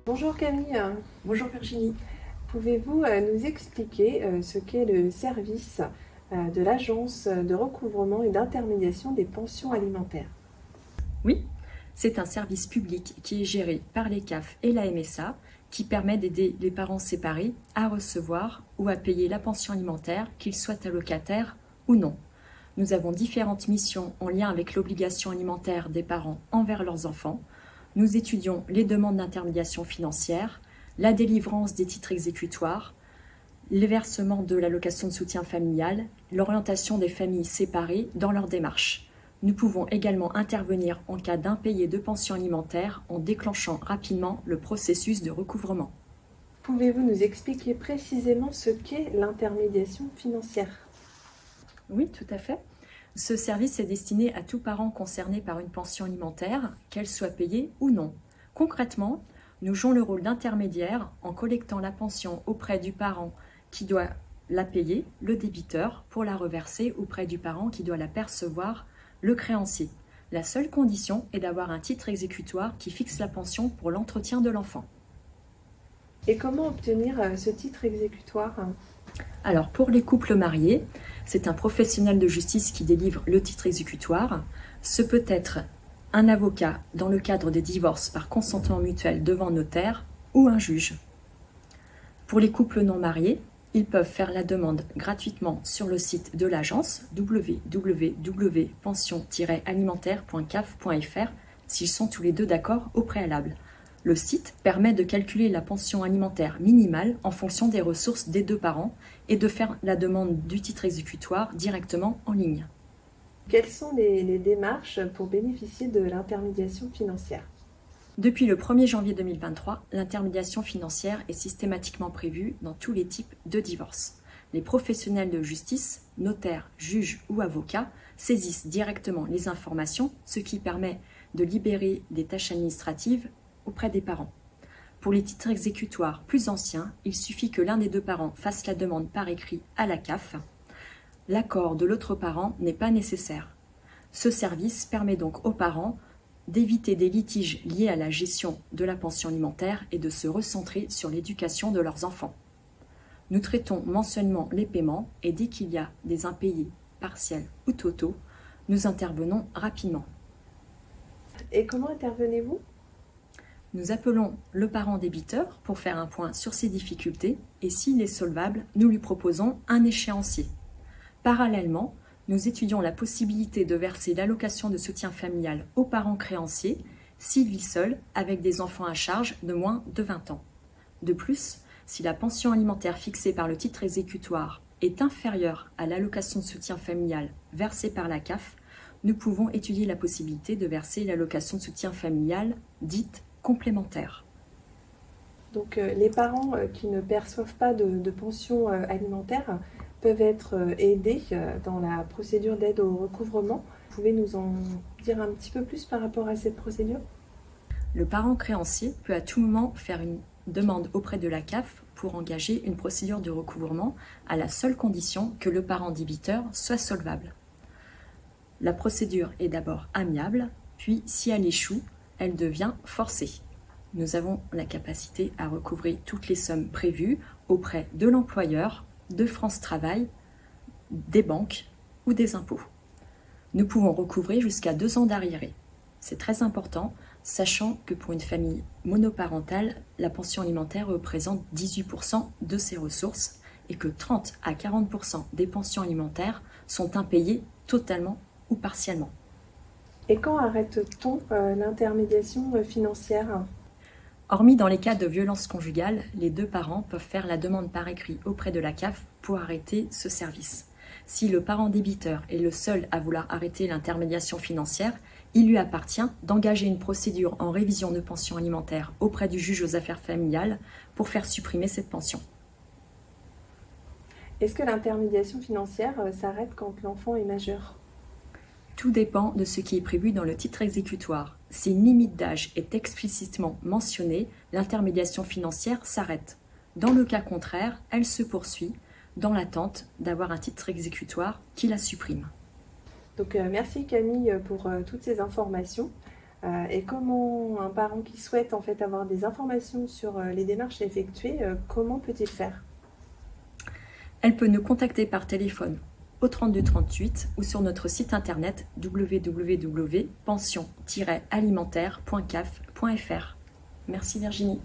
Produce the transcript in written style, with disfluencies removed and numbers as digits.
Bonjour Camille, Bonjour Virginie. pouvez-vous nous expliquer ce qu'est le service de l'Agence de recouvrement et d'intermédiation des pensions alimentaires? Oui, c'est un service public qui est géré par les CAF et la MSA qui permet d'aider les parents séparés à recevoir ou à payer la pension alimentaire, qu'ils soient allocataires ou non. Nous avons différentes missions en lien avec l'obligation alimentaire des parents envers leurs enfants. Nous étudions les demandes d'intermédiation financière, la délivrance des titres exécutoires, les versements de l'allocation de soutien familial, l'orientation des familles séparées dans leur démarche. Nous pouvons également intervenir en cas d'impayé de pension alimentaire en déclenchant rapidement le processus de recouvrement. Pouvez-vous nous expliquer précisément ce qu'est l'intermédiation financière? Oui, tout à fait. Ce service est destiné à tout parent concerné par une pension alimentaire, qu'elle soit payée ou non. Concrètement, nous jouons le rôle d'intermédiaire en collectant la pension auprès du parent qui doit la payer, le débiteur, pour la reverser auprès du parent qui doit la percevoir, le créancier. La seule condition est d'avoir un titre exécutoire qui fixe la pension pour l'entretien de l'enfant. Et comment obtenir ce titre exécutoire? Alors, pour les couples mariés, c'est un professionnel de justice qui délivre le titre exécutoire. Ce peut être un avocat dans le cadre des divorces par consentement mutuel devant notaire ou un juge. Pour les couples non mariés, ils peuvent faire la demande gratuitement sur le site de l'agence www.pension-alimentaire.caf.fr s'ils sont tous les deux d'accord au préalable. Le site permet de calculer la pension alimentaire minimale en fonction des ressources des deux parents et de faire la demande du titre exécutoire directement en ligne. Quelles sont les démarches pour bénéficier de l'intermédiation financière? Depuis le 1er janvier 2023, l'intermédiation financière est systématiquement prévue dans tous les types de divorce. Les professionnels de justice, notaires, juges ou avocats, saisissent directement les informations, ce qui permet de libérer des tâches administratives auprès des parents. Pour les titres exécutoires plus anciens, il suffit que l'un des deux parents fasse la demande par écrit à la CAF. L'accord de l'autre parent n'est pas nécessaire. Ce service permet donc aux parents d'éviter des litiges liés à la gestion de la pension alimentaire et de se recentrer sur l'éducation de leurs enfants. Nous traitons mensuellement les paiements et dès qu'il y a des impayés partiels ou totaux, nous intervenons rapidement. Et comment intervenez-vous? Nous appelons le parent débiteur pour faire un point sur ses difficultés et s'il est solvable, nous lui proposons un échéancier. Parallèlement, nous étudions la possibilité de verser l'allocation de soutien familial aux parents créanciers s'il vit seul avec des enfants à charge de moins de 20 ans. De plus, si la pension alimentaire fixée par le titre exécutoire est inférieure à l'allocation de soutien familial versée par la CAF, nous pouvons étudier la possibilité de verser l'allocation de soutien familial dite complémentaire. Donc les parents qui ne perçoivent pas de pension alimentaire peuvent être aidés dans la procédure d'aide au recouvrement. Vous pouvez nous en dire un petit peu plus par rapport à cette procédure? Le parent créancier peut à tout moment faire une demande auprès de la CAF pour engager une procédure de recouvrement à la seule condition que le parent débiteur soit solvable. La procédure est d'abord amiable, puis si elle échoue, elle devient forcée. Nous avons la capacité à recouvrer toutes les sommes prévues auprès de l'employeur, de France Travail, des banques ou des impôts. Nous pouvons recouvrer jusqu'à 2 ans d'arriérés. C'est très important, sachant que pour une famille monoparentale, la pension alimentaire représente 18% de ses ressources et que 30 à 40% des pensions alimentaires sont impayées totalement ou partiellement. Et quand arrête-t-on l'intermédiation financière? Hormis dans les cas de violence conjugale, les deux parents peuvent faire la demande par écrit auprès de la CAF pour arrêter ce service. Si le parent débiteur est le seul à vouloir arrêter l'intermédiation financière, il lui appartient d'engager une procédure en révision de pension alimentaire auprès du juge aux affaires familiales pour faire supprimer cette pension. Est-ce que l'intermédiation financière s'arrête quand l'enfant est majeur? Tout dépend de ce qui est prévu dans le titre exécutoire. Si une limite d'âge est explicitement mentionnée, l'intermédiation financière s'arrête. Dans le cas contraire, elle se poursuit dans l'attente d'avoir un titre exécutoire qui la supprime. Donc merci Camille pour toutes ces informations. Et comment un parent qui souhaite en fait avoir des informations sur les démarches à effectuer, comment peut-il faire? Elle peut nous contacter par téléphone au 32 38 ou sur notre site internet www.pension-alimentaire.caf.fr. Merci Virginie.